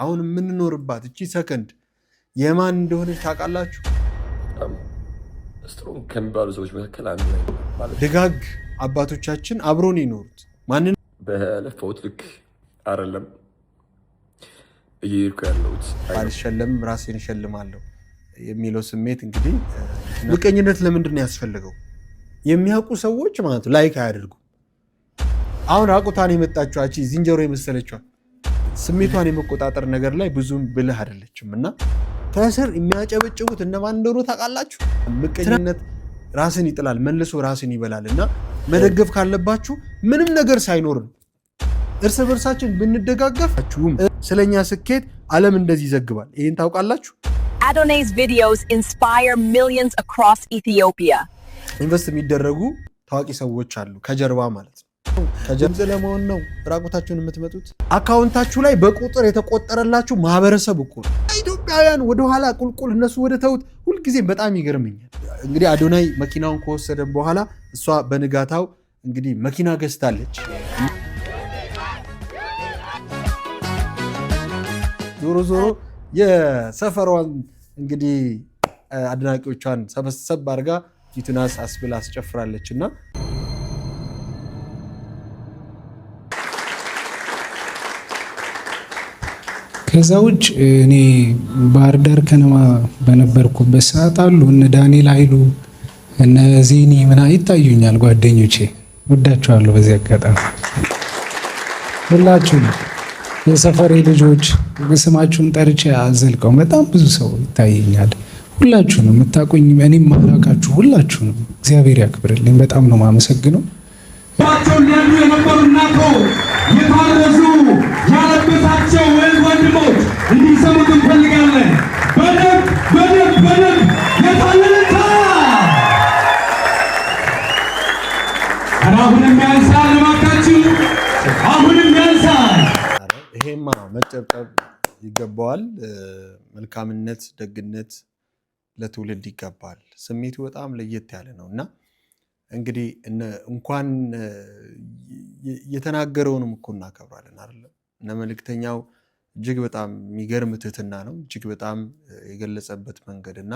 አሁን የምንኖርባት እቺ ሰከንድ የማን እንደሆነች ታውቃላችሁ? ስትሮንግ ከሚባሉ ሰዎች መካከል አንዱ ነው ማለት ደጋግ አባቶቻችን አብሮን ይኖሩት ማንን በለፈውት ልክ አይደለም እየሄድኩ ያለሁት አልሸለም ራሴን እሸልማለሁ የሚለው ስሜት እንግዲህ ምቀኝነት ለምንድን ነው ያስፈልገው? የሚያውቁ ሰዎች ማለት ላይክ አያደርጉ። አሁን ራቁታን የመጣችው አቺ ዝንጀሮ የመሰለችው ስሜቷን የመቆጣጠር ነገር ላይ ብዙም ብልህ አይደለችም እና ከስር የሚያጨበጭቡት እነማን እንደሆኑ ታውቃላችሁ? ምቀኝነት ራስን ይጥላል መልሶ ራስን ይበላል እና መደገፍ ካለባችሁ ምንም ነገር ሳይኖር እርስ በርሳችን ብንደጋገፋችሁም ስለኛ ስኬት ዓለም እንደዚህ ይዘግባል። ይሄን ታውቃላችሁ? Adonai's videos inspire millions across Ethiopia. ኢንቨስት የሚደረጉ ታዋቂ ሰዎች አሉ ከጀርባ ማለት ነው። ከጀምዘ ለመሆን ነው ራቁታችሁን የምትመጡት። አካውንታችሁ ላይ በቁጥር የተቆጠረላችሁ ማህበረሰብ እኮ ነው። ኢትዮጵያውያን ወደ ኋላ ቁልቁል እነሱ ወደ ተውት ሁልጊዜ በጣም ይገርመኛል። እንግዲህ አዶናይ መኪናውን ከወሰደ በኋላ እሷ በንጋታው እንግዲህ መኪና ገዝታለች። ዞሮ ዞሮ የሰፈሯን እንግዲህ አድናቂዎቿን ሰበሰብ አድርጋ ዩቲናስ አስብላ አስጨፍራለች እና ከዛ ውጭ እኔ ባህር ዳር ከነማ በነበርኩበት ሰዓት አሉ እነ ዳንኤል ኃይሉ እነ ዜኒ ምናምን ይታዩኛል። ጓደኞቼ ወዳችኋለሁ። በዚህ አጋጣሚ ሁላችሁም የሰፈሬ ልጆች ስማችሁን ጠርቼ አዘልቀው በጣም ብዙ ሰው ይታየኛል። ሁላችሁንም የምታውቁኝ እኔም ማላውቃችሁ ሁላችሁንም እግዚአብሔር ያክብርልኝ። በጣም ነው የማመሰግነው። ባቸውን ያሉ የነበሩና የታረዙ ያለበሳቸው ወንድሞች እንዲሰሙት እንፈልጋለን። በደንብ የታለለታ አሁንም ያንሳል፣ እባካችሁ አሁንም ያንሳል። ይሄማ መጨብጨብ ይገባዋል። መልካምነት፣ ደግነት ለትውልድ ይገባል። ስሜቱ በጣም ለየት ያለ ነው እና እንግዲህ እንኳን የተናገረውንም እኮ እናከብራለን አይደለም። እነ መልእክተኛው እጅግ በጣም የሚገርም ትህትና ነው እጅግ በጣም የገለጸበት መንገድ እና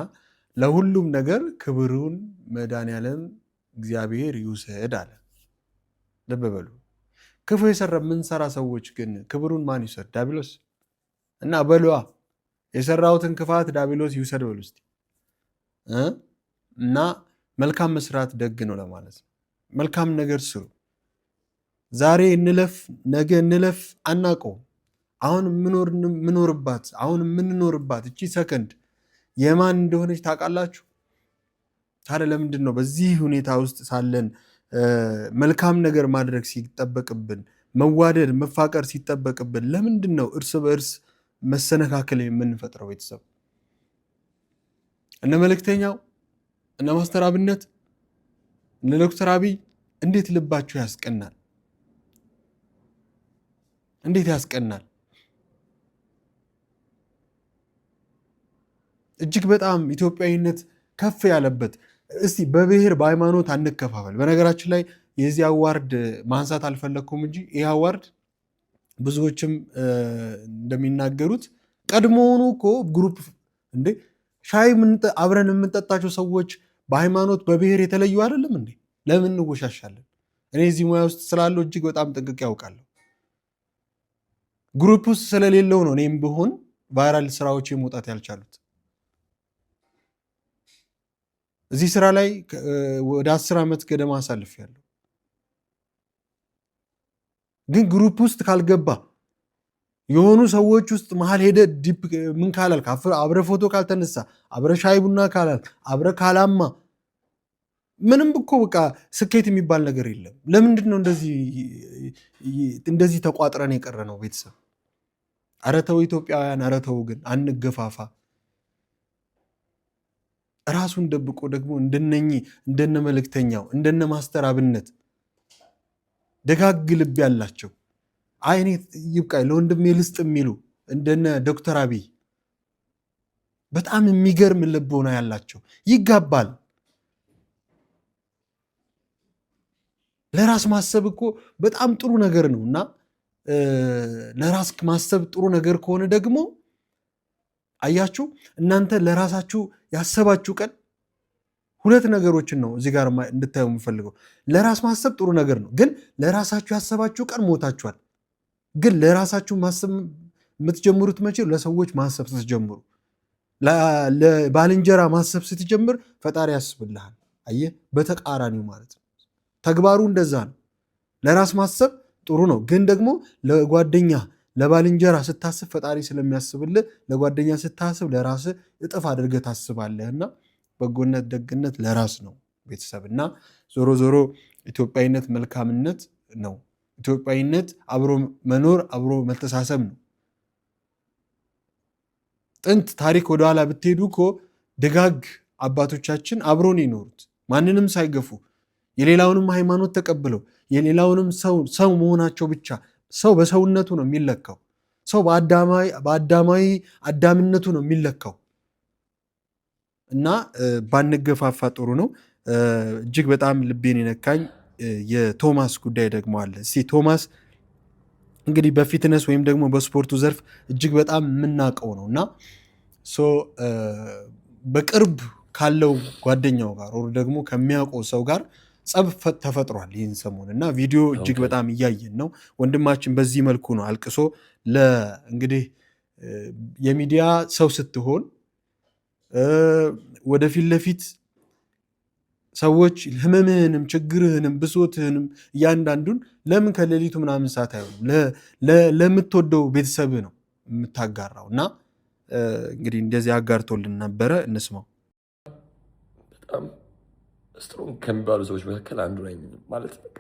ለሁሉም ነገር ክብሩን መድኃኒዓለም እግዚአብሔር ይውሰድ አለ። ልብ በሉ። ክፉ የምንሰራ ሰዎች ግን ክብሩን ማን ይውሰድ? ዲያብሎስ እና በሉዋ የሰራሁትን ክፋት ዲያብሎስ ይውሰድ በሉ እስቲ እና መልካም መስራት ደግ ነው ለማለት ነው። መልካም ነገር ስሩ። ዛሬ እንለፍ ነገ እንለፍ አናውቀውም። አሁን የምንኖርባት እቺ ሰከንድ የማን እንደሆነች ታውቃላችሁ? ታዲያ ለምንድን ነው በዚህ ሁኔታ ውስጥ ሳለን መልካም ነገር ማድረግ ሲጠበቅብን፣ መዋደድ መፋቀር ሲጠበቅብን ለምንድን ነው እርስ በእርስ መሰነካከል የምንፈጥረው? ቤተሰብ እነ መልእክተኛው እነ ማስተር አብነት እነ ዶክተር አብይ እንዴት ልባችሁ ያስቀናል! እንዴት ያስቀናል! እጅግ በጣም ኢትዮጵያዊነት ከፍ ያለበት። እስቲ በብሔር በሃይማኖት አንከፋፈል። በነገራችን ላይ የዚህ አዋርድ ማንሳት አልፈለኩም እንጂ ይህ አዋርድ ብዙዎችም እንደሚናገሩት ቀድሞውኑ እኮ ግሩፕ እንዴ ሻይ አብረን የምንጠጣቸው ሰዎች በሃይማኖት በብሔር የተለዩ አይደለም እንዴ? ለምን እንወሻሻለን? እኔ እዚህ ሙያ ውስጥ ስላለው እጅግ በጣም ጥንቅቅ ያውቃለሁ። ግሩፕ ውስጥ ስለሌለው ነው እኔም ብሆን ቫይራል ስራዎች መውጣት ያልቻሉት። እዚህ ስራ ላይ ወደ 10 ዓመት ገደማ አሳልፌያለሁ። ግን ግሩፕ ውስጥ ካልገባ የሆኑ ሰዎች ውስጥ መሃል ሄደ ዲፕ ምን ካላልክ አብረ ፎቶ ካልተነሳ አብረ ሻይ ቡና ካላልክ አብረ ካላማ ምንም እኮ በቃ ስኬት የሚባል ነገር የለም። ለምንድን ነው እንደዚህ ተቋጥረን የቀረ ነው? ቤተሰብ ኧረ ተው ኢትዮጵያውያን፣ ኧረ ተው ግን አንገፋፋ። ራሱን ደብቆ ደግሞ እንደነ መልእክተኛው እንደነ ማስተር አብነት ደጋግ ልብ ያላቸው አይኔ ይብቃይ ለወንድሜ ልስጥ የሚሉ እንደነ ዶክተር አብይ በጣም የሚገርም ልቦና ያላቸው ይጋባል። ለራስ ማሰብ እኮ በጣም ጥሩ ነገር ነውና ለራስ ማሰብ ጥሩ ነገር ከሆነ ደግሞ አያችሁ እናንተ ለራሳችሁ ያሰባችሁ ቀን ሁለት ነገሮችን ነው እዚህ ጋር እንድታዩ የምፈልገው። ለራስ ማሰብ ጥሩ ነገር ነው፣ ግን ለራሳችሁ ያሰባችሁ ቀን ሞታችኋል። ግን ለራሳችሁ ማሰብ የምትጀምሩት መቼ? ለሰዎች ማሰብ ስትጀምሩ። ለባልንጀራ ማሰብ ስትጀምር ፈጣሪ ያስብልሃል። አየህ፣ በተቃራኒው ማለት ነው። ተግባሩ እንደዛ ነው። ለራስ ማሰብ ጥሩ ነው፣ ግን ደግሞ ለጓደኛ ለባልንጀራ ስታስብ ፈጣሪ ስለሚያስብልህ ለጓደኛ ስታስብ ለራስ እጥፍ አድርገህ ታስባለህ። እና በጎነት ደግነት ለራስ ነው ቤተሰብ። እና ዞሮ ዞሮ ኢትዮጵያዊነት መልካምነት ነው። ኢትዮጵያዊነት አብሮ መኖር አብሮ መተሳሰብ ነው። ጥንት ታሪክ ወደኋላ ብትሄዱ እኮ ደጋግ አባቶቻችን አብሮን ይኖሩት ማንንም ሳይገፉ የሌላውንም ሃይማኖት ተቀብለው የሌላውንም ሰው መሆናቸው ብቻ። ሰው በሰውነቱ ነው የሚለካው። ሰው በአዳማዊ አዳምነቱ ነው የሚለካው። እና ባንገፋፋ ጥሩ ነው። እጅግ በጣም ልቤን የነካኝ የቶማስ ጉዳይ ደግሞ አለ። እስኪ ቶማስ እንግዲህ በፊትነስ ወይም ደግሞ በስፖርቱ ዘርፍ እጅግ በጣም የምናውቀው ነው እና በቅርብ ካለው ጓደኛው ጋር ወር ደግሞ ከሚያውቀው ሰው ጋር ጸብ ተፈጥሯል ይህን ሰሞን እና ቪዲዮ እጅግ በጣም እያየን ነው። ወንድማችን በዚህ መልኩ ነው አልቅሶ እንግዲህ የሚዲያ ሰው ስትሆን ወደፊት ለፊት ሰዎች ህመምህንም ችግርህንም ብሶትህንም እያንዳንዱን ለምን ከሌሊቱ ምናምን ሰዓት አይሆንም ለምትወደው ቤተሰብህ ነው የምታጋራው። እና እንግዲህ እንደዚህ አጋርቶልን ነበረ፣ እንስማው። በጣም ስትሮንግ ከሚባሉ ሰዎች መካከል አንዱ ነኝ። ማለት በቃ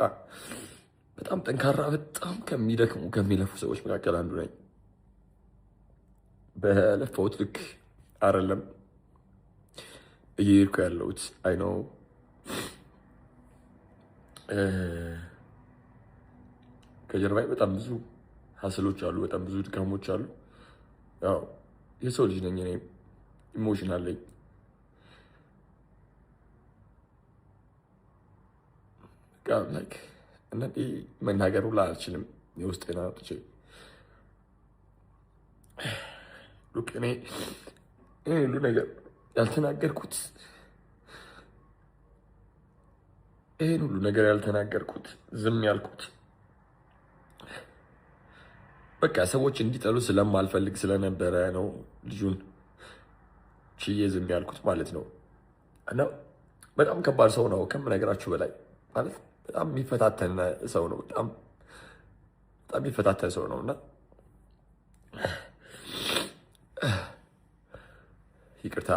በጣም ጠንካራ፣ በጣም ከሚደክሙ ከሚለፉ ሰዎች መካከል አንዱ ነኝ። በለፈውት ልክ አይደለም እየሄድኩ ያለሁት። አይ ነው ከጀርባዬ በጣም ብዙ ሀስሎች አሉ፣ በጣም ብዙ ድካሞች አሉ። ያው የሰው ልጅ ነኝ፣ እኔም ኢሞሽን አለኝ። እናቴ መናገር ሁላ አልችልም። የውስጤን አውጥቼ እኔ ሁሉ ነገር ያልተናገርኩት ይህን ሁሉ ነገር ያልተናገርኩት ዝም ያልኩት በቃ ሰዎች እንዲጠሉ ስለማልፈልግ ስለነበረ ነው። ልጁን ችዬ ዝም ያልኩት ማለት ነው። እና በጣም ከባድ ሰው ነው ከምነግራችሁ በላይ ማለት በጣም የሚፈታተን ሰው ነው። በጣም የሚፈታተን ሰው ነው እና ይቅርታ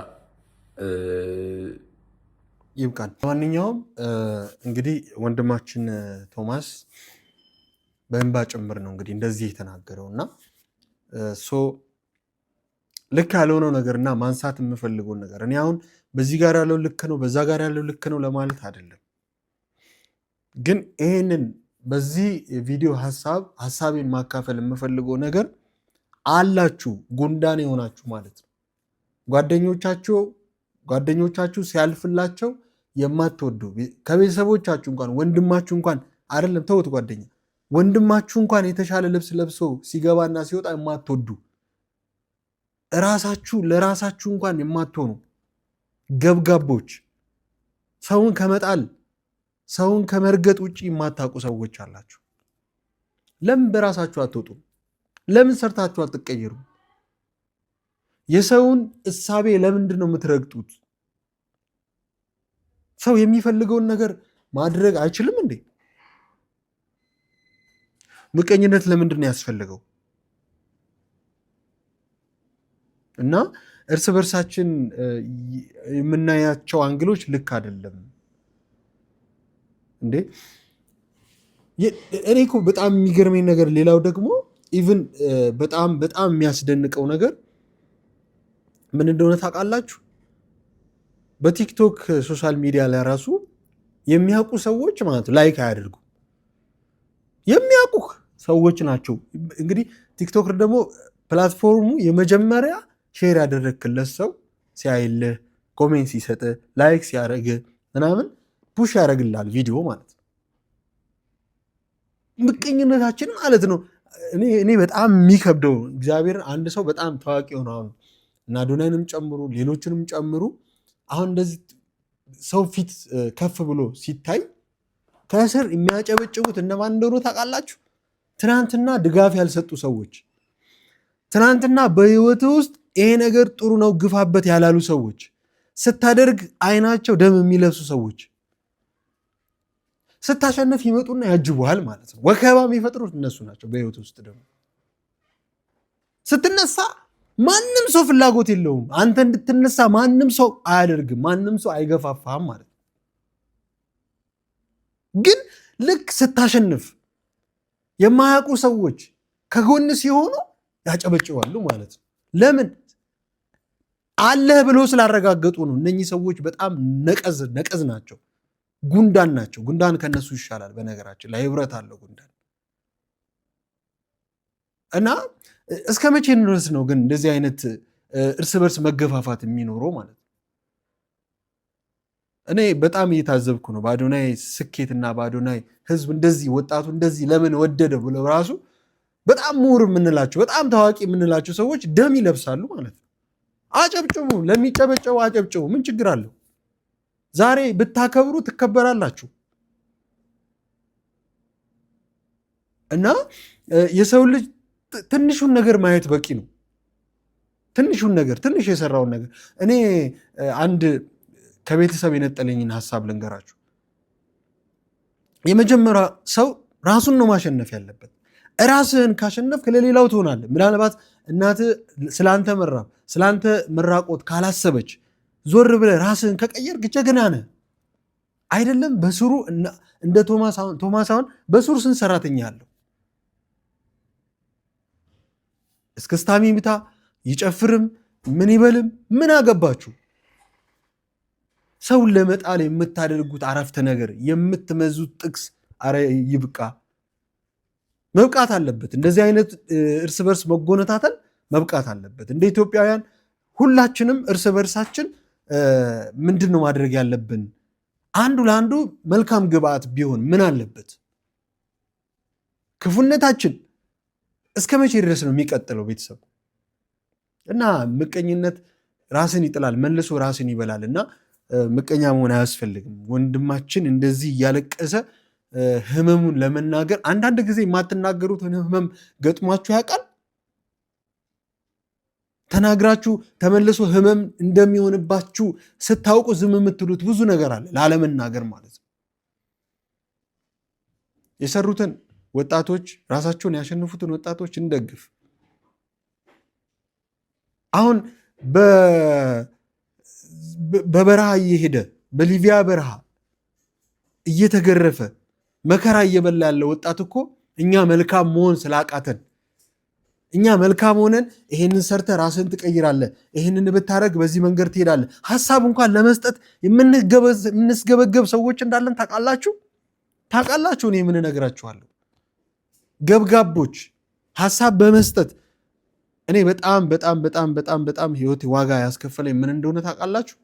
ይብቃን። ለማንኛውም እንግዲህ ወንድማችን ቶማስ በእንባ ጭምር ነው እንግዲህ እንደዚህ የተናገረው እና ልክ ያልሆነው ነገርና ማንሳት የምፈልገውን ነገር እኔ አሁን በዚህ ጋር ያለው ልክ ነው በዛ ጋር ያለው ልክ ነው ለማለት አይደለም። ግን ይሄንን በዚህ ቪዲዮ ሀሳቤን ማካፈል የምፈልገው ነገር አላችሁ ጉንዳን የሆናችሁ ማለት ነው። ጓደኞቻችሁ ሲያልፍላቸው የማትወዱ ከቤተሰቦቻችሁ እንኳን ወንድማችሁ እንኳን አይደለም ተውት፣ ጓደኛ ወንድማችሁ እንኳን የተሻለ ልብስ ለብሶ ሲገባና ሲወጣ የማትወዱ ለራሳችሁ እንኳን የማትሆኑ ገብጋቦች፣ ሰውን ከመጣል ሰውን ከመርገጥ ውጭ የማታውቁ ሰዎች አላችሁ። ለምን በራሳችሁ አትወጡም? ለምን ሰርታችሁ አትቀየሩ? የሰውን እሳቤ ለምንድን ነው የምትረግጡት? ሰው የሚፈልገውን ነገር ማድረግ አይችልም እንዴ? ምቀኝነት ለምንድን ነው ያስፈልገው? እና እርስ በርሳችን የምናያቸው አንግሎች ልክ አይደለም እንዴ። እኔ እኮ በጣም የሚገርመኝ ነገር ሌላው ደግሞ ኢቭን በጣም የሚያስደንቀው ነገር ምን እንደሆነ ታውቃላችሁ? በቲክቶክ ሶሻል ሚዲያ ላይ ራሱ የሚያውቁ ሰዎች ማለት ላይክ አያደርጉ የሚያውቁ ሰዎች ናቸው። እንግዲህ ቲክቶክ ደግሞ ፕላትፎርሙ የመጀመሪያ ሼር ያደረግክለት ሰው ሲያይልህ፣ ኮሜንት ሲሰጥ፣ ላይክ ሲያደርግ ምናምን ፑሽ ያደርግልሃል ቪዲዮ ማለት ነው። ምቀኝነታችን ማለት ነው እኔ በጣም የሚከብደው እግዚአብሔር አንድ ሰው በጣም ታዋቂ ሆነ አሁን እና አዶናይንም ጨምሩ ሌሎችንም ጨምሩ አሁን እንደዚህ ሰው ፊት ከፍ ብሎ ሲታይ ከስር የሚያጨበጭቡት እነማን እንደሆኑ ታውቃላችሁ? ትናንትና ድጋፍ ያልሰጡ ሰዎች፣ ትናንትና በህይወት ውስጥ ይሄ ነገር ጥሩ ነው ግፋበት ያላሉ ሰዎች፣ ስታደርግ አይናቸው ደም የሚለብሱ ሰዎች ስታሸንፍ ይመጡና ያጅቡሃል ማለት ነው። ወከባ የሚፈጥሩት እነሱ ናቸው። በህይወት ውስጥ ደግሞ ስትነሳ ማንም ሰው ፍላጎት የለውም። አንተ እንድትነሳ ማንም ሰው አያደርግም፣ ማንም ሰው አይገፋፋም ማለት ነው። ግን ልክ ስታሸንፍ የማያውቁ ሰዎች ከጎን ሲሆኑ ያጨበጭባሉ ማለት ነው። ለምን? አለህ ብሎ ስላረጋገጡ ነው። እነኚህ ሰዎች በጣም ነቀዝ ናቸው፣ ጉንዳን ናቸው። ጉንዳን ከነሱ ይሻላል በነገራችን ላይ ህብረት አለው ጉንዳን። እና እስከ መቼ ድረስ ነው ግን እንደዚህ አይነት እርስ በርስ መገፋፋት የሚኖረው ማለት ነው? እኔ በጣም እየታዘብኩ ነው። በአዶናይ ስኬትና በአዶናይ ህዝብ እንደዚህ ወጣቱ እንደዚህ ለምን ወደደ ብለው ራሱ በጣም ምሁር የምንላቸው በጣም ታዋቂ የምንላቸው ሰዎች ደም ይለብሳሉ ማለት ነው። አጨብጭቡ፣ ለሚጨበጨቡ አጨብጭቡ። ምን ችግር አለው? ዛሬ ብታከብሩ ትከበራላችሁ። እና የሰው ልጅ ትንሹን ነገር ማየት በቂ ነው። ትንሹን ነገር፣ ትንሽ የሰራውን ነገር። እኔ አንድ ከቤተሰብ የነጠለኝን ሀሳብ ልንገራችሁ። የመጀመሪያ ሰው ራሱን ነው ማሸነፍ ያለበት። ራስህን ካሸነፍክ ለሌላው ትሆናለህ። ምናልባት እናትህ ስላንተ መራብ ስላንተ መራቆት ካላሰበች ዞር ብለህ ራስህን ከቀየርክ ጀግና ነህ። አይደለም በስሩ እንደ ቶማስ አሁን በስሩ ስንት ሰራተኛ አለው? እስክስታሚ ምታ ይጨፍርም ምን ይበልም ምን አገባችሁ? ሰውን ለመጣል የምታደርጉት አረፍተ ነገር የምትመዙት ጥቅስ አረ ይብቃ። መብቃት አለበት። እንደዚህ አይነት እርስ በርስ መጎነታተል መብቃት አለበት። እንደ ኢትዮጵያውያን ሁላችንም እርስ በርሳችን ምንድን ነው ማድረግ ያለብን? አንዱ ለአንዱ መልካም ግብአት ቢሆን ምን አለበት? ክፉነታችን እስከ መቼ ድረስ ነው የሚቀጥለው? ቤተሰብ እና ምቀኝነት ራስን ይጥላል፣ መልሶ ራስን ይበላል። እና ምቀኛ መሆን አያስፈልግም። ወንድማችን እንደዚህ እያለቀሰ ህመሙን ለመናገር አንዳንድ ጊዜ የማትናገሩትን ህመም ገጥሟችሁ ያውቃል? ተናግራችሁ ተመልሶ ህመም እንደሚሆንባችሁ ስታውቁ ዝም የምትሉት ብዙ ነገር አለ፣ ላለመናገር ማለት ነው። የሰሩትን ወጣቶች ራሳቸውን ያሸንፉትን ወጣቶች እንደግፍ። አሁን በበረሃ እየሄደ በሊቢያ በረሃ እየተገረፈ መከራ እየበላ ያለ ወጣት እኮ እኛ መልካም መሆን ስላቃተን እኛ መልካም ሆነን ይሄንን ሰርተ ራስን ትቀይራለህ፣ ይሄንን ብታረግ በዚህ መንገድ ትሄዳለህ፣ ሀሳብ እንኳን ለመስጠት የምንስገበገብ ሰዎች እንዳለን ታውቃላችሁ። እኔ ምን እነግራችኋለሁ? ገብጋቦች ሀሳብ በመስጠት እኔ በጣም ህይወት ዋጋ ያስከፈለኝ ምን እንደሆነ ታውቃላችሁ?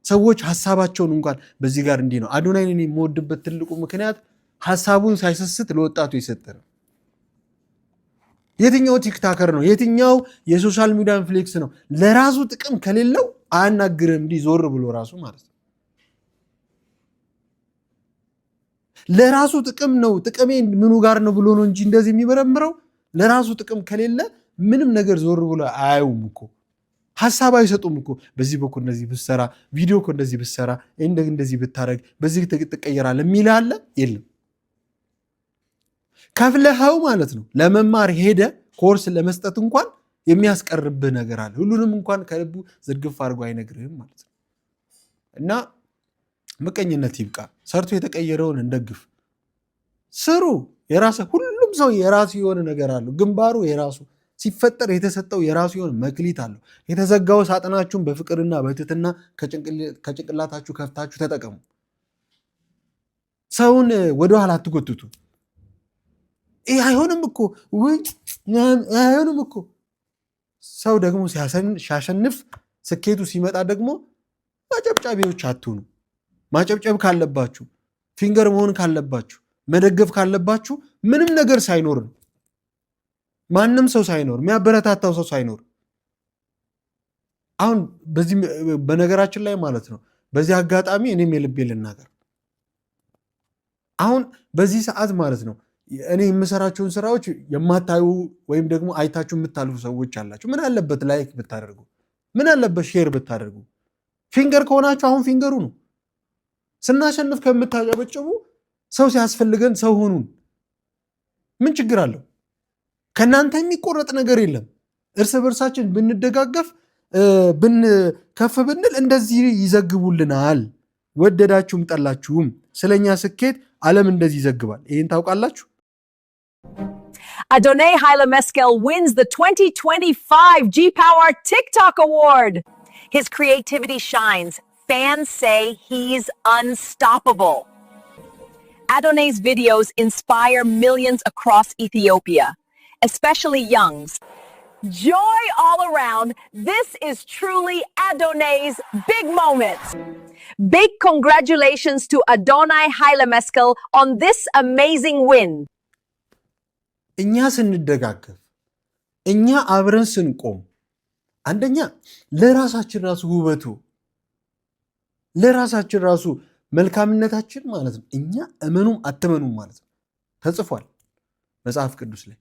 ሰዎች ሀሳባቸውን እንኳን በዚህ ጋር እንዲህ ነው። አዶናይን የምወድበት ትልቁ ምክንያት ሀሳቡን ሳይሰስት ለወጣቱ የሰጠ ነው። የትኛው ቲክታከር ነው? የትኛው የሶሻል ሚዲያ ኢንፍሉዌንስ ነው ለራሱ ጥቅም ከሌለው አያናግርም? እንዲህ ዞር ብሎ ራሱ ማለት ነው። ለራሱ ጥቅም ነው። ጥቅሜ ምኑ ጋር ነው ብሎ ነው እንጂ እንደዚህ የሚመረምረው ለራሱ ጥቅም ከሌለ ምንም ነገር ዞር ብሎ አያዩም እኮ። ሀሳብ አይሰጡም እኮ። በዚህ በኩል እንደዚህ ብትሰራ፣ ቪዲዮ እኮ እንደዚህ ብትሰራ፣ እንደዚህ ብታረግ፣ በዚህ ትቀየራለህ የሚል አለ? የለም። ከፍለኸው ማለት ነው ለመማር ሄደ ኮርስ ለመስጠት እንኳን የሚያስቀርብህ ነገር አለ። ሁሉንም እንኳን ከልቡ ዝርግፍ አድርጎ አይነግርህም ማለት ነው። እና ምቀኝነት ይብቃ። ሰርቶ የተቀየረውን እንደግፍ። ስሩ። ሁሉም ሰው የራሱ የሆነ ነገር አለው። ግንባሩ የራሱ ሲፈጠር የተሰጠው የራሱ የሆነ መክሊት አለው። የተዘጋው ሳጥናችሁን በፍቅርና በትህትና ከጭንቅላታችሁ ከፍታችሁ ተጠቀሙ። ሰውን ወደኋላ አትጎትቱ። ይህ አይሆንም እኮ ሰው ደግሞ ሲያሸንፍ ስኬቱ ሲመጣ ደግሞ ማጨብጫቢዎች አትሁኑ። ማጨብጨብ ካለባችሁ፣ ፊንገር መሆን ካለባችሁ፣ መደገፍ ካለባችሁ ምንም ነገር ሳይኖር ነው። ማንም ሰው ሳይኖር የሚያበረታታው ሰው ሳይኖር አሁን በዚህ በነገራችን ላይ ማለት ነው በዚህ አጋጣሚ እኔም የልቤ ልናገር አሁን በዚህ ሰዓት ማለት ነው እኔ የምሰራቸውን ስራዎች የማታዩ ወይም ደግሞ አይታችሁ የምታልፉ ሰዎች አላችሁ ምን አለበት ላይክ ብታደርጉ ምን አለበት ሼር ብታደርጉ ፊንገር ከሆናችሁ አሁን ፊንገሩ ነው ስናሸንፍ ከምታጨበጭቡ ሰው ሲያስፈልገን ሰው ሆኑን ምን ችግር አለው ከናንተ የሚቆረጥ ነገር የለም እርስ በርሳችን ብንደጋገፍ ከፍ ብንል እንደዚህ ይዘግቡልናል ወደዳችሁም ጠላችሁም ስለኛ ስኬት ዓለም እንደዚህ ይዘግባል ይሄን ታውቃላችሁ Adonai Haile Meskel wins the 2025 G-Power TikTok Award. His creativity shines. Fans say he's unstoppable. Adonai's videos inspire millions across Ethiopia, especially youngs. Joy all around. This is truly Adonai's big moment. Big congratulations to Adonai Haile Meskel on this amazing win. እኛ ስንደጋገፍ እኛ አብረን ስንቆም አንደኛ ለራሳችን ራሱ ውበቱ ለራሳችን ራሱ መልካምነታችን ማለት ነው እኛ እመኑም አትመኑም ማለት ነው ተጽፏል መጽሐፍ ቅዱስ ላይ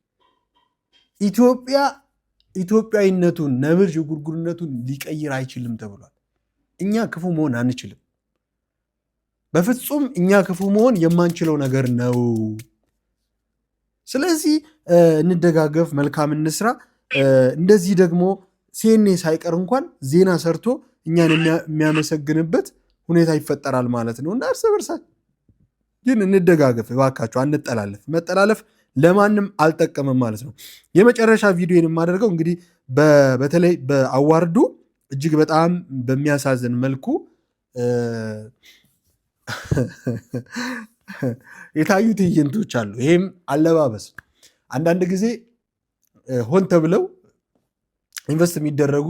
ኢትዮጵያዊነቱን ነብር ዥጉርጉርነቱን ሊቀይር አይችልም ተብሏል እኛ ክፉ መሆን አንችልም በፍጹም እኛ ክፉ መሆን የማንችለው ነገር ነው ስለዚህ እንደጋገፍ መልካም እንስራ እንደዚህ ደግሞ ሲኔ ሳይቀር እንኳን ዜና ሰርቶ እኛን የሚያመሰግንበት ሁኔታ ይፈጠራል ማለት ነው እና እርስ በርሳችን ግን እንደጋገፍ እባካችሁ አንጠላለፍ መጠላለፍ ለማንም አልጠቀመም ማለት ነው የመጨረሻ ቪዲዮን የማደርገው እንግዲህ በተለይ በአዋርዱ እጅግ በጣም በሚያሳዝን መልኩ የታዩ ትዕይንቶች አሉ ይሄም አለባበስ አንዳንድ ጊዜ ሆን ተብለው ኢንቨስት የሚደረጉ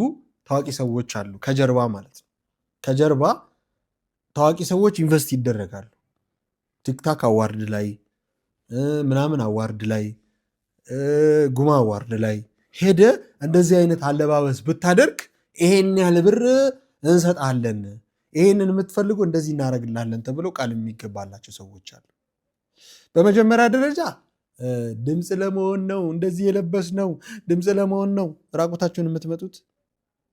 ታዋቂ ሰዎች አሉ ከጀርባ ማለት ነው ከጀርባ ታዋቂ ሰዎች ኢንቨስት ይደረጋሉ ቲክታክ አዋርድ ላይ ምናምን አዋርድ ላይ ጉማ አዋርድ ላይ ሄደ እንደዚህ አይነት አለባበስ ብታደርግ ይሄን ያህል ብር እንሰጣለን ይሄንን የምትፈልጉ እንደዚህ እናደርግላለን ተብሎ ቃል የሚገባላቸው ሰዎች አሉ በመጀመሪያ ደረጃ ድምጽ ለመሆን ነው እንደዚህ የለበስነው ድምጽ ለመሆን ነው ራቁታችሁን የምትመጡት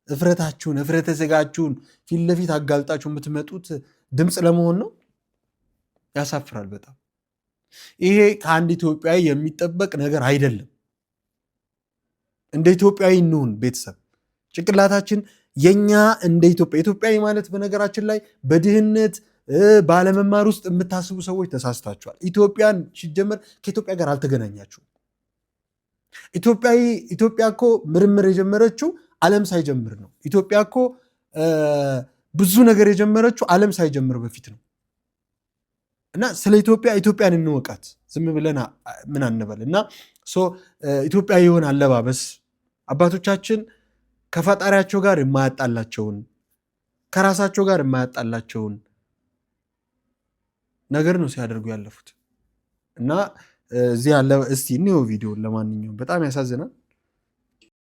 እፍረተ ስጋችሁን ፊት ለፊት አጋልጣችሁ የምትመጡት ድምጽ ለመሆን ነው ያሳፍራል በጣም ይሄ ከአንድ ኢትዮጵያዊ የሚጠበቅ ነገር አይደለም እንደ ኢትዮጵያዊ እንሁን ቤተሰብ ጭንቅላታችን የኛ እንደ ኢትዮጵያዊ ማለት በነገራችን ላይ በድህነት ባለመማር ውስጥ የምታስቡ ሰዎች ተሳስታችኋል ኢትዮጵያን ሲጀመር ከኢትዮጵያ ጋር አልተገናኛችሁም ኢትዮጵያ እኮ ምርምር የጀመረችው ዓለም ሳይጀምር ነው ኢትዮጵያ እኮ ብዙ ነገር የጀመረችው ዓለም ሳይጀምር በፊት ነው እና ስለ ኢትዮጵያን እንወቃት ዝም ብለን ምን አንበል እና ኢትዮጵያ የሆነ አለባበስ አባቶቻችን ከፈጣሪያቸው ጋር የማያጣላቸውን ከራሳቸው ጋር የማያጣላቸውን ነገር ነው ሲያደርጉ ያለፉት እና እዚህ ያለ እስቲ ነው ቪዲዮ ለማንኛውም በጣም ያሳዝናል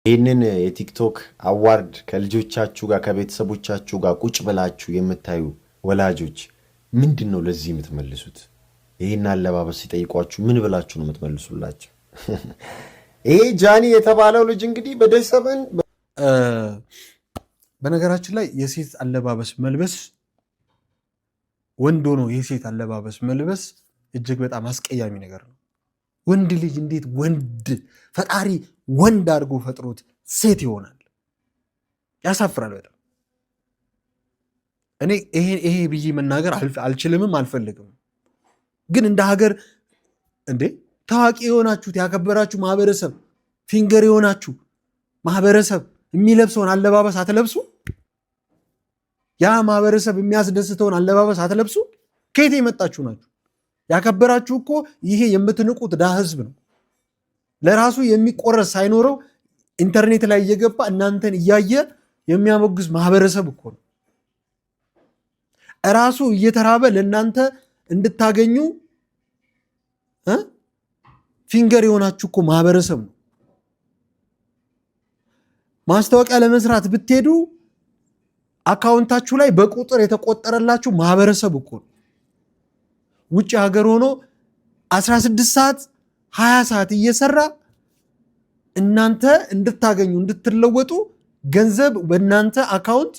ይህንን የቲክቶክ አዋርድ ከልጆቻችሁ ጋር ከቤተሰቦቻችሁ ጋር ቁጭ ብላችሁ የምታዩ ወላጆች ምንድነው ለዚህ የምትመልሱት ይሄን አለባበስ ሲጠይቋችሁ ምን ብላችሁ ነው የምትመልሱላችሁ ይሄ ጃኒ የተባለው ልጅ እንግዲህ በደሰበን በነገራችን ላይ የሴት አለባበስ መልበስ ወንድ ሆኖ የሴት አለባበስ መልበስ እጅግ በጣም አስቀያሚ ነገር ነው ወንድ ልጅ እንዴት ወንድ ፈጣሪ ወንድ አድርጎ ፈጥሮት ሴት ይሆናል ያሳፍራል በጣም እኔ ይሄ ብዬ መናገር አልችልምም አልፈልግም ግን እንደ ሀገር እንዴ ታዋቂ የሆናችሁት ያከበራችሁ ማህበረሰብ ፊንገር የሆናችሁ ማህበረሰብ የሚለብሰውን አለባበስ አትለብሱ ያ ማህበረሰብ የሚያስደስተውን አለባበስ አትለብሱ ከየት የመጣችሁ ናችሁ ያከበራችሁ እኮ ይሄ የምትንቁት ዳ ህዝብ ነው ለራሱ የሚቆረስ ሳይኖረው ኢንተርኔት ላይ እየገባ እናንተን እያየ የሚያሞግዝ ማህበረሰብ እኮ ነው ራሱ እየተራበ ለእናንተ እንድታገኙ ፊንገር የሆናችሁ እኮ ማህበረሰብ ነው ማስታወቂያ ለመስራት ብትሄዱ አካውንታችሁ ላይ በቁጥር የተቆጠረላችሁ ማህበረሰብ እኮ ነው። ውጭ ሀገር ሆኖ 16 ሰዓት 20 ሰዓት እየሰራ እናንተ እንድታገኙ እንድትለወጡ ገንዘብ በእናንተ አካውንት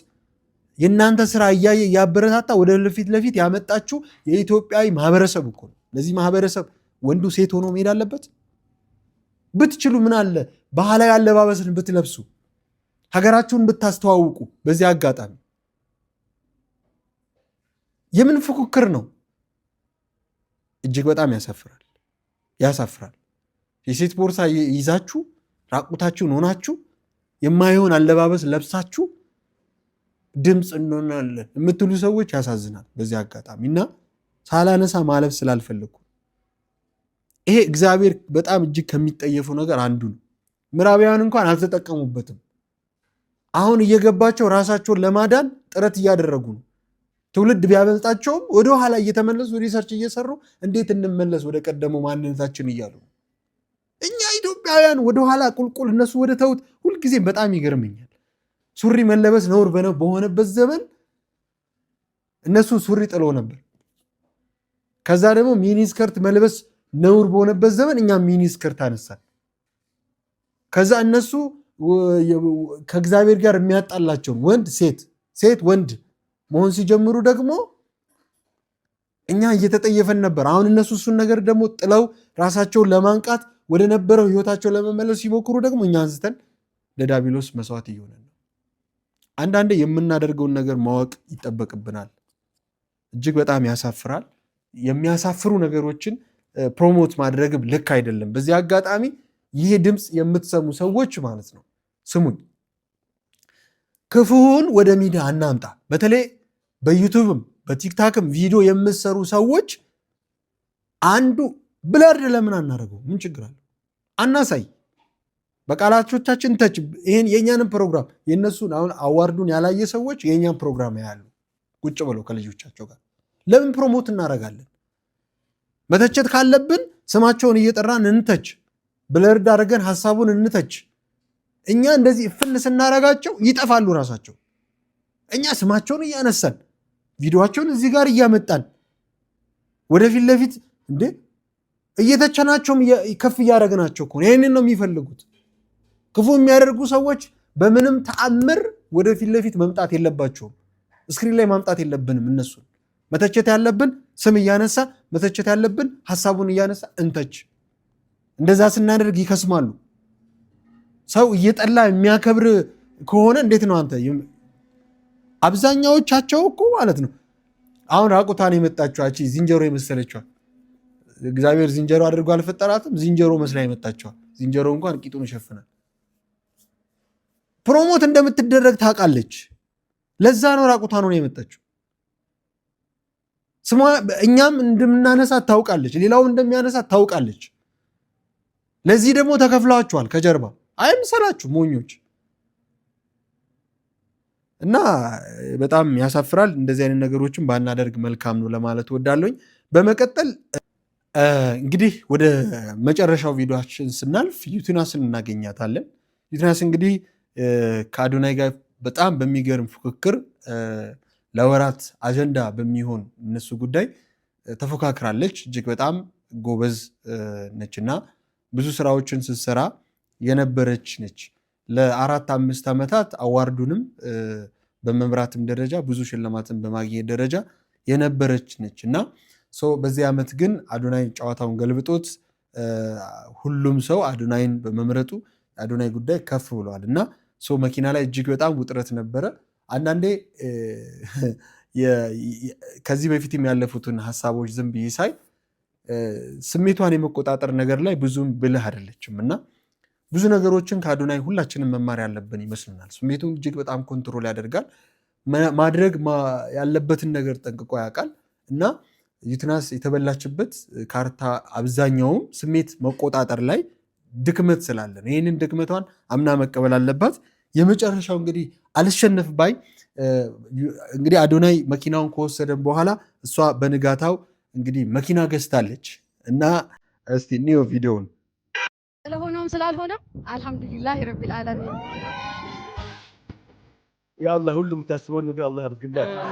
የእናንተ ስራ እያየ ያበረታታ ወደ ለፊት ያመጣችሁ የኢትዮጵያዊ ማህበረሰብ እኮ ነው። ለዚህ ማህበረሰብ ወንዱ ሴት ሆኖ መሄድ አለበት። ብትችሉ ምን አለ ባህላዊ አለባበስን ብትለብሱ፣ ሀገራችሁን ብታስተዋውቁ። በዚህ አጋጣሚ የምን ፉክክር ነው? እጅግ በጣም ያሳፍራል። የሴት ቦርሳ ይዛችሁ ራቁታችሁን ሆናችሁ የማይሆን አለባበስ ለብሳችሁ ድምፅ እንሆናለን የምትሉ ሰዎች ያሳዝናል። በዚህ አጋጣሚ እና ሳላነሳ ማለፍ ስላልፈለኩ ይሄ እግዚአብሔር በጣም እጅግ ከሚጠየፈው ነገር አንዱ ነው። ምዕራባውያን እንኳን አልተጠቀሙበትም። አሁን እየገባቸው ራሳቸውን ለማዳን ጥረት እያደረጉ ነው። ትውልድ ቢያበልጣቸውም ወደ ኋላ እየተመለሱ ሪሰርች እየሰሩ እንዴት እንመለስ ወደ ቀደመው ማንነታችን እያሉ ነው። እኛ ኢትዮጵያውያን ወደ ኋላ ቁልቁል፣ እነሱ ወደ ተውት። ሁልጊዜም በጣም ይገርመኛል። ሱሪ መለበስ ነውር በሆነበት ዘመን እነሱ ሱሪ ጥለው ነበር። ከዛ ደግሞ ሚኒስከርት መልበስ ነውር በሆነበት ዘመን እኛ ሚኒስከርት አነሳን። ከዛ እነሱ ከእግዚአብሔር ጋር የሚያጣላቸውን ወንድ ሴት ወንድ መሆን ሲጀምሩ ደግሞ እኛ እየተጠየፈን ነበር። አሁን እነሱ እሱን ነገር ደግሞ ጥለው ራሳቸውን ለማንቃት ወደ ነበረው ህይወታቸው ለመመለስ ሲሞክሩ ደግሞ እኛ አንስተን ለዲያብሎስ መስዋዕት እየሆነ ነው። አንዳንዴ የምናደርገውን ነገር ማወቅ ይጠበቅብናል። እጅግ በጣም ያሳፍራል። የሚያሳፍሩ ነገሮችን ፕሮሞት ማድረግም ልክ አይደለም። በዚህ አጋጣሚ ይሄ ድምፅ የምትሰሙ ሰዎች ማለት ነው ስሙኝ፣ ክፉውን ወደ ሚዲያ አናምጣ። በተለይ በዩቱብም በቲክታክም ቪዲዮ የምትሰሩ ሰዎች አንዱ ብለርድ ለምን አናደርገው? ምን ችግር አለ? አናሳይ፣ በቃላቶቻችን ተች። ይሄን የኛንም ፕሮግራም የነሱን አሁን አዋርዱን ያላየ ሰዎች የኛን ፕሮግራም ያያሉ ቁጭ ብለው ከልጆቻቸው ጋር። ለምን ፕሮሞት እናደርጋለን? መተቸት ካለብን ስማቸውን እየጠራን እንተች፣ ብለርድ አድርገን ሐሳቡን እንተች። እኛ እንደዚህ እፍን ስናረጋቸው ይጠፋሉ ራሳቸው። እኛ ስማቸውን እያነሳን ቪዲዮአቸውን እዚህ ጋር እያመጣን ወደፊት ለፊት እንዴ እየተቸናቸውም ከፍ እያደረግናቸው እኮ ይህንን ነው የሚፈልጉት። ክፉ የሚያደርጉ ሰዎች በምንም ተአምር ወደፊት ለፊት መምጣት የለባቸውም። ስክሪን ላይ ማምጣት የለብንም። እነሱን መተቸት ያለብን ስም እያነሳ መተቸት ያለብን ሐሳቡን እያነሳ እንተች። እንደዛ ስናደርግ ይከስማሉ። ሰው እየጠላ የሚያከብር ከሆነ እንዴት ነው አንተ? አብዛኛዎቻቸው እኮ ማለት ነው አሁን ራቁታን የመጣችኋች ዝንጀሮ የመሰለችዋል። እግዚአብሔር ዝንጀሮ አድርጎ አልፈጠራትም። ዝንጀሮ መስላ የመጣችዋል። ዝንጀሮ እንኳን ቂጡን ይሸፍናል። ፕሮሞት እንደምትደረግ ታውቃለች። ለዛ ነው ራቁታን ነው የመጣችው። ስሟ እኛም እንደምናነሳት ታውቃለች። ሌላው እንደሚያነሳት ታውቃለች። ለዚህ ደግሞ ተከፍላችኋል ከጀርባ። አይምሰላችሁ ሞኞች። እና በጣም ያሳፍራል። እንደዚህ አይነት ነገሮችን ባናደርግ መልካም ነው ለማለት ወዳለኝ። በመቀጠል እንግዲህ ወደ መጨረሻው ቪዲዮችን ስናልፍ ዩቲናስን እናገኛታለን። ዩቲናስ እንግዲህ ከአዶናይ ጋር በጣም በሚገርም ፉክክር ለወራት አጀንዳ በሚሆን እነሱ ጉዳይ ተፎካክራለች። እጅግ በጣም ጎበዝ ነችና ብዙ ስራዎችን ስትሰራ የነበረች ነች። ለ4-5 ዓመታት አዋርዱንም በመምራትም ደረጃ ብዙ ሽልማትን በማግኘት ደረጃ የነበረች ነች እና በዚህ ዓመት ግን አዶናይ ጨዋታውን ገልብጦት ሁሉም ሰው አዶናይን በመምረጡ የአዶናይ ጉዳይ ከፍ ብለዋል እና መኪና ላይ እጅግ በጣም ውጥረት ነበረ። አንዳንዴ ከዚህ በፊትም ያለፉትን ሀሳቦች ዝም ብዬ ሳይ ስሜቷን የመቆጣጠር ነገር ላይ ብዙም ብልህ አይደለችም እና ብዙ ነገሮችን ከአዶናይ ሁላችንም መማር ያለብን ይመስልናል። ስሜቱን እጅግ በጣም ኮንትሮል ያደርጋል። ማድረግ ያለበትን ነገር ጠንቅቆ ያውቃል እና ዩቲናስ የተበላችበት ካርታ አብዛኛውም ስሜት መቆጣጠር ላይ ድክመት ስላለን ይህንን ድክመቷን አምና መቀበል አለባት። የመጨረሻው እንግዲህ አልሸነፍ ባይ እንግዲህ አዶናይ መኪናውን ከወሰደን በኋላ እሷ በንጋታው እንግዲህ መኪና ገዝታለች እና እስቲ ኒዮ ቪዲዮውን ስለሆነውም ስላልሆነም አልሐምዱሊላህ ረቢል ዓለሚን ያ አላህ ሁሉም ታስበው ነገር አላህ ያርግላችሁ።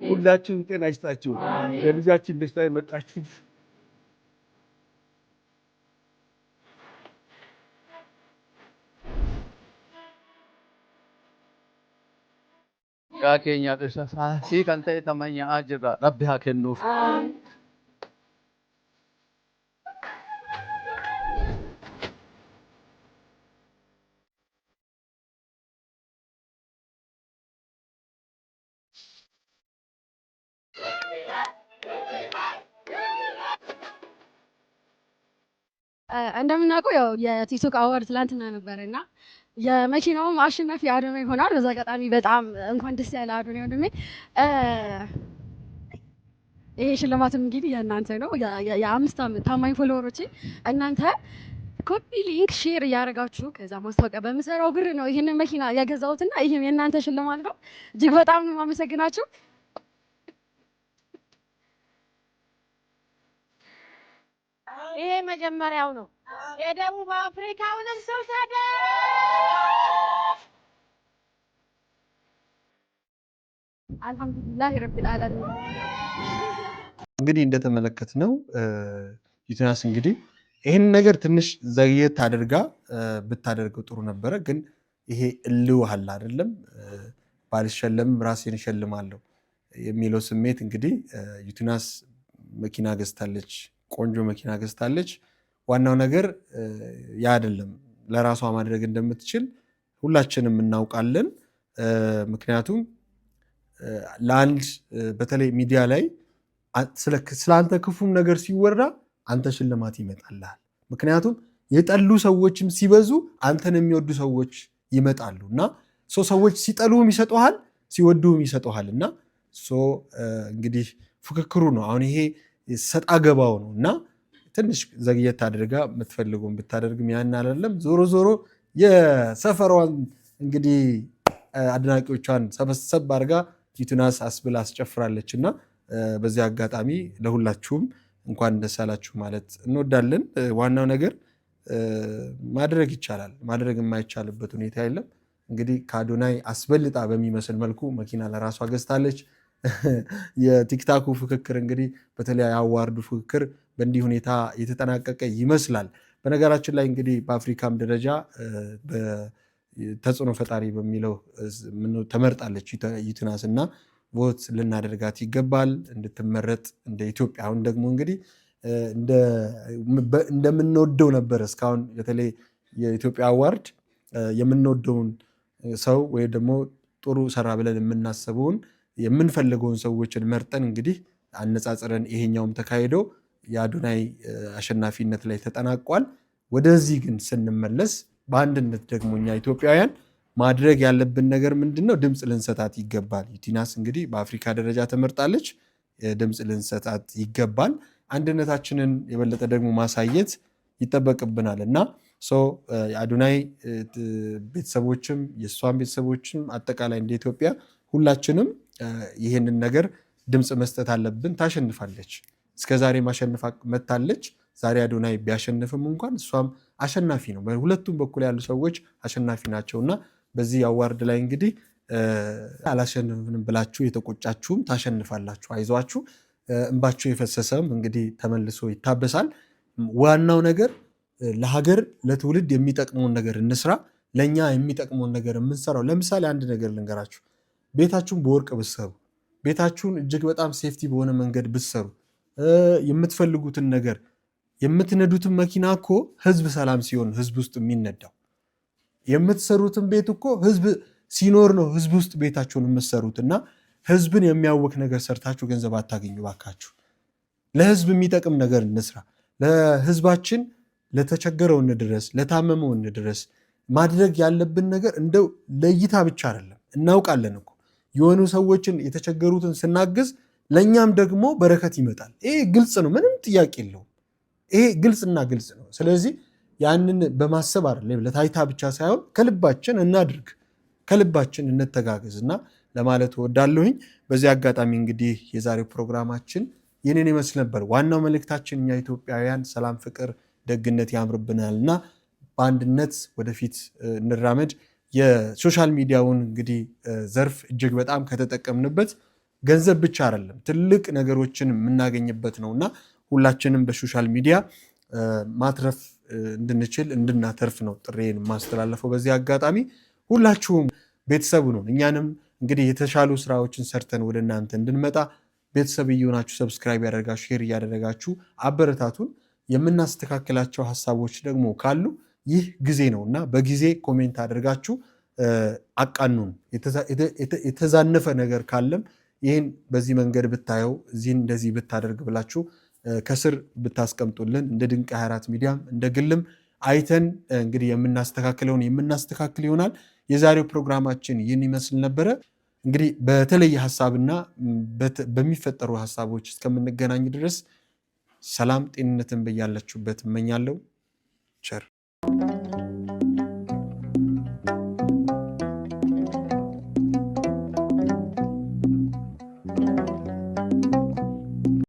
ሁላችሁም ጤና ይስጣችሁ። ለልጃችን ደስታ የመጣችሁ yaa keenya fi kan ta'e tamanyaa jirra rabbi haa kennuuf. እንደምናውቀው ያው የቲክቶክ አዋርድ ትላንትና ነበርና የመኪናውም አሸናፊ አዶናይ ሆኗል። በዛ አጋጣሚ በጣም እንኳን ደስ ያለ አዶናይ ወንድሜ። ይሄ ሽልማትም እንግዲህ የእናንተ ነው። የአምስት ዓመት ታማኝ ፎሎወሮቼ እናንተ ኮፒ ሊንክ ሼር እያደረጋችሁ ከዛ ማስታወቂያ በምሰራው ብር ነው ይህንን መኪና ያገዛሁትና ይህም የእናንተ ሽልማት ነው። እጅግ በጣም ነው የማመሰግናችሁ። ይሄ መጀመሪያው ነው። የደቡብ አፍሪካውንም ሰው ታደ አልሐምዱሊላህ ረቢል ዓለሚን። እንግዲህ እንደተመለከትነው ዩቲናስ እንግዲህ ይህን ነገር ትንሽ ዘግየት አድርጋ ብታደርገው ጥሩ ነበረ። ግን ይሄ እልውሃል አይደለም ባልሸለም ራሴን እሸልማለሁ የሚለው ስሜት እንግዲህ ዩቲናስ መኪና ገዝታለች፣ ቆንጆ መኪና ገዝታለች። ዋናው ነገር ያ አይደለም። ለራሷ ማድረግ እንደምትችል ሁላችንም እናውቃለን። ምክንያቱም ለአንድ በተለይ ሚዲያ ላይ ስለአንተ ክፉም ነገር ሲወራ አንተ ሽልማት ይመጣልሃል። ምክንያቱም የጠሉ ሰዎችም ሲበዙ አንተን የሚወዱ ሰዎች ይመጣሉ እና ሰዎች ሲጠሉም ይሰጡሃል፣ ሲወዱም ይሰጡሃል። እና እንግዲህ ፍክክሩ ነው አሁን ይሄ ሰጣ ገባው ነው እና ትንሽ ዘግየት አድርጋ የምትፈልገውን ብታደርግም ያን አይደለም። ዞሮ ዞሮ የሰፈሯን እንግዲህ አድናቂዎቿን ሰበሰብ አድርጋ ዩቲናስ አስብላ አስጨፍራለች እና በዚህ አጋጣሚ ለሁላችሁም እንኳን ደስ አላችሁ ማለት እንወዳለን። ዋናው ነገር ማድረግ ይቻላል፣ ማድረግ የማይቻልበት ሁኔታ የለም። እንግዲህ ከአዶናይ አስበልጣ በሚመስል መልኩ መኪና ለራሷ ገዝታለች። የቲክታኩ ፍክክር እንግዲህ በተለይ አዋርዱ ፍክክር በእንዲህ ሁኔታ የተጠናቀቀ ይመስላል። በነገራችን ላይ እንግዲህ በአፍሪካም ደረጃ ተጽዕኖ ፈጣሪ በሚለው ተመርጣለች ዩቲናስ እና ቮት ልናደርጋት ይገባል እንድትመረጥ እንደ ኢትዮጵያ። አሁን ደግሞ እንግዲህ እንደምንወደው ነበር እስካሁን በተለይ የኢትዮጵያ አዋርድ የምንወደውን ሰው ወይ ደግሞ ጥሩ ሰራ ብለን የምናስበውን የምንፈልገውን ሰዎችን መርጠን እንግዲህ አነጻጽረን ይሄኛውም ተካሂዶ የአዶናይ አሸናፊነት ላይ ተጠናቋል። ወደዚህ ግን ስንመለስ በአንድነት ደግሞ እኛ ኢትዮጵያውያን ማድረግ ያለብን ነገር ምንድነው? ድምፅ ልንሰጣት ይገባል። ዩቲናስ እንግዲህ በአፍሪካ ደረጃ ተመርጣለች። ድምፅ ልንሰጣት ይገባል። አንድነታችንን የበለጠ ደግሞ ማሳየት ይጠበቅብናል እና የአዶናይ ቤተሰቦችም የእሷን ቤተሰቦችም አጠቃላይ እንደ ኢትዮጵያ ሁላችንም ይህንን ነገር ድምፅ መስጠት አለብን። ታሸንፋለች። እስከዛሬ ማሸንፋ መታለች። ዛሬ አዶናይ ቢያሸንፍም እንኳን እሷም አሸናፊ ነው። በሁለቱም በኩል ያሉ ሰዎች አሸናፊ ናቸውና በዚህ አዋርድ ላይ እንግዲህ አላሸንፍንም ብላችሁ የተቆጫችሁም ታሸንፋላችሁ። አይዟችሁ። እንባችሁ የፈሰሰም እንግዲህ ተመልሶ ይታበሳል። ዋናው ነገር ለሀገር ለትውልድ የሚጠቅመውን ነገር እንስራ። ለእኛ የሚጠቅመውን ነገር የምንሰራው ለምሳሌ አንድ ነገር ልንገራችሁ። ቤታችሁን በወርቅ ብትሰሩ፣ ቤታችሁን እጅግ በጣም ሴፍቲ በሆነ መንገድ ብትሰሩ፣ የምትፈልጉትን ነገር የምትነዱትን መኪና እኮ ህዝብ ሰላም ሲሆን ህዝብ ውስጥ የሚነዳው። የምትሰሩትን ቤት እኮ ህዝብ ሲኖር ነው ህዝብ ውስጥ ቤታችሁን የምትሰሩት። እና ህዝብን የሚያወክ ነገር ሰርታችሁ ገንዘብ አታገኙ ባካችሁ። ለህዝብ የሚጠቅም ነገር እንስራ። ለህዝባችን ለተቸገረው እንድረስ፣ ለታመመው እንድረስ። ማድረግ ያለብን ነገር እንደው ለእይታ ብቻ አይደለም። እናውቃለን እኮ የሆኑ ሰዎችን የተቸገሩትን ስናግዝ ለእኛም ደግሞ በረከት ይመጣል። ይሄ ግልጽ ነው፣ ምንም ጥያቄ የለውም። ይሄ ግልጽና ግልጽ ነው። ስለዚህ ያንን በማሰብ አይደለም ለታይታ ብቻ ሳይሆን ከልባችን እናድርግ፣ ከልባችን እንተጋገዝ እና ለማለት እወዳለሁኝ። በዚህ አጋጣሚ እንግዲህ የዛሬው ፕሮግራማችን ይህንን ይመስል ነበር። ዋናው መልእክታችን እኛ ኢትዮጵያውያን ሰላም፣ ፍቅር፣ ደግነት ያምርብናል እና በአንድነት ወደፊት እንራመድ። የሶሻል ሚዲያውን እንግዲህ ዘርፍ እጅግ በጣም ከተጠቀምንበት ገንዘብ ብቻ አይደለም ትልቅ ነገሮችን የምናገኝበት ነውና ሁላችንም በሶሻል ሚዲያ ማትረፍ እንድንችል እንድናተርፍ ነው ጥሬን ማስተላለፈው። በዚህ አጋጣሚ ሁላችሁም ቤተሰቡ ነው እኛንም እንግዲህ የተሻሉ ስራዎችን ሰርተን ወደ እናንተ እንድንመጣ ቤተሰብ እየሆናችሁ ሰብስክራይብ ያደርጋችሁ ሼር እያደረጋችሁ አበረታቱን። የምናስተካክላቸው ሐሳቦች ደግሞ ካሉ ይህ ጊዜ ነውና በጊዜ ኮሜንት አድርጋችሁ አቃኑን። የተዛነፈ ነገር ካለም ይህን በዚህ መንገድ ብታየው እዚህ እንደዚህ ብታደርግ ብላችሁ ከስር ብታስቀምጡልን እንደ ድንቅ 24 ሚዲያም እንደ ግልም አይተን እንግዲህ የምናስተካክለውን የምናስተካክል ይሆናል። የዛሬው ፕሮግራማችን ይህን ይመስል ነበረ። እንግዲህ በተለየ ሐሳብና በሚፈጠሩ ሐሳቦች እስከምንገናኝ ድረስ ሰላም ጤንነትን በያላችሁበት እመኛለሁ። ቸር